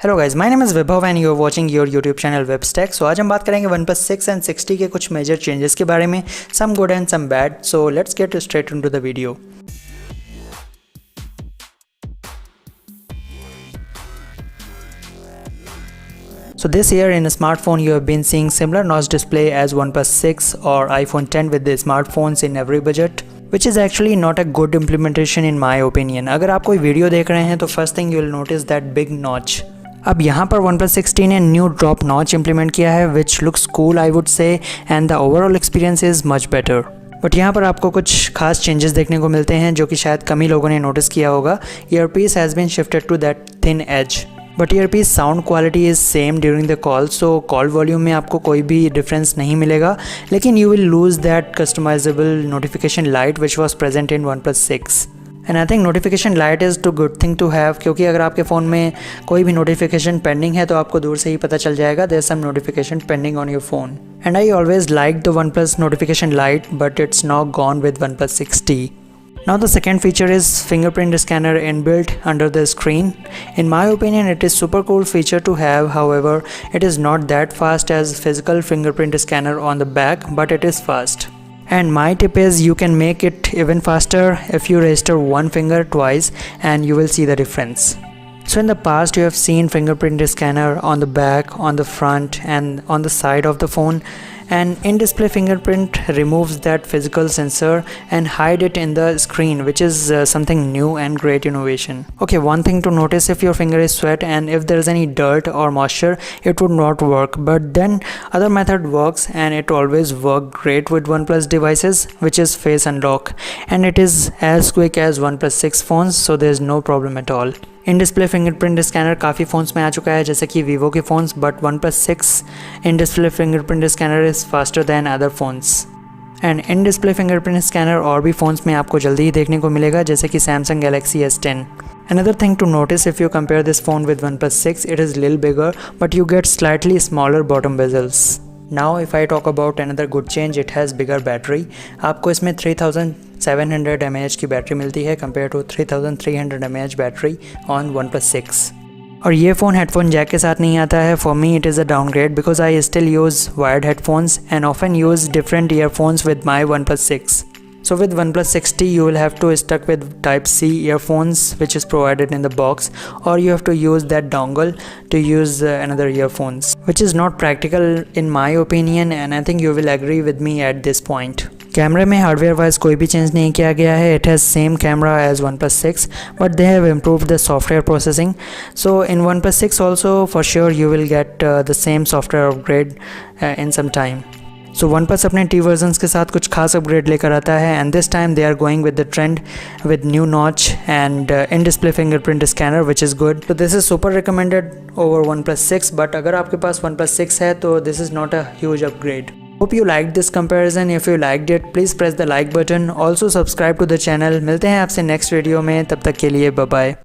Hello guys, my name is Vibhav and you are watching your YouTube channel Vibstech. So आज हम बात करेंगे OnePlus 6 and 6T के कुछ मेजर चेंजेस के बारे में, some good and some bad. So let's get straight into the video. So this year in a smartphone you have been seeing similar notch display as OnePlus 6 or iPhone 10 with the smartphones in every budget, which is actually not a good implementation in my opinion. अगर आप कोई video देख रहे हैं तो first thing you will notice that big notch. अब यहाँ पर OnePlus 6T ने न्यू ड्रॉप नॉच इम्प्लीमेंट किया है which looks cool I would say and the overall experience is much better. But यहाँ पर आपको कुछ खास चेंजेस देखने को मिलते हैं जो कि शायद कम ही लोगों ने नोटिस किया होगा। Earpiece has been shifted to that thin edge, but earpiece sound quality is same during the call, so call volume में आपको कोई भी डिफरेंस नहीं मिलेगा, लेकिन you will lose that customisable notification light which was present in OnePlus 6। And I think notification light is too good thing to have, क्योंकि अगर आपके फ़ोन में कोई भी नोटिफिकेशन पेंडिंग है तो आपको दूर से ही पता चल जाएगा there some notification pending on your phone. And I always like the OnePlus notification light, but it's now gone with OnePlus 6T. Now the second feature is fingerprint scanner inbuilt under the screen. In my opinion it is super cool feature to have, however it is not that fast as physical fingerprint scanner on the back, but it is fast. And my tip is you can make it even faster if you register one finger twice and you will see the difference. So in the past you have seen fingerprint scanner on the back, on the front and on the side of the phone, and in-display fingerprint removes that physical sensor and hide it in the screen, which is something new and great innovation. Okay, one thing to notice, if your finger is sweat and if there is any dirt or moisture it would not work, but then other method works and it always work great with OnePlus devices, which is face unlock, and it is as quick as OnePlus 6 phones, so there is no problem at all. In display fingerprint scanner काफ़ी phones में आ चुका है जैसे कि Vivo के phones, but OnePlus 6 in display fingerprint scanner is faster than other phones. And in display fingerprint scanner और भी phones में आपको जल्दी ही देखने को मिलेगा जैसे कि Samsung Galaxy S10। Another thing to notice, if you compare this phone with OnePlus 6, it is little bigger but you get slightly smaller bottom bezels. Now if I talk about another good change, it has bigger battery. आपको इसमें 3700 mAh की battery मिलती है compare to 3300 mAh battery on OnePlus 6। और ये phone headphone Jack के साथ नहीं आता है। For me it is a downgrade because I still use wired headphones and often use different earphones with my OnePlus 6। So with OnePlus 6T you will have to stuck with Type-C earphones which is provided in the box, or you have to use that dongle to use another earphones, which is not practical in my opinion, and I think you will agree with me at this point. कैमरे में hardware wise कोई भी change नहीं किया गया है। It has same camera as OnePlus 6 but they have improved the software processing, so in OnePlus 6 also for sure you will get the same software upgrade in some time. So OnePlus अपने T versions के साथ कुछ खास upgrade लेकर आता है, and this time they are going with the trend with new notch and in display fingerprint scanner which is good. तो this is super recommended over OnePlus 6, but अगर आपके पास OnePlus 6 है तो this is not a huge upgrade. Hope you liked this comparison. If you liked it, please press the like button. Also subscribe to the channel. मिलते हैं आपसे next video में, तब तक के लिए बाय बाय।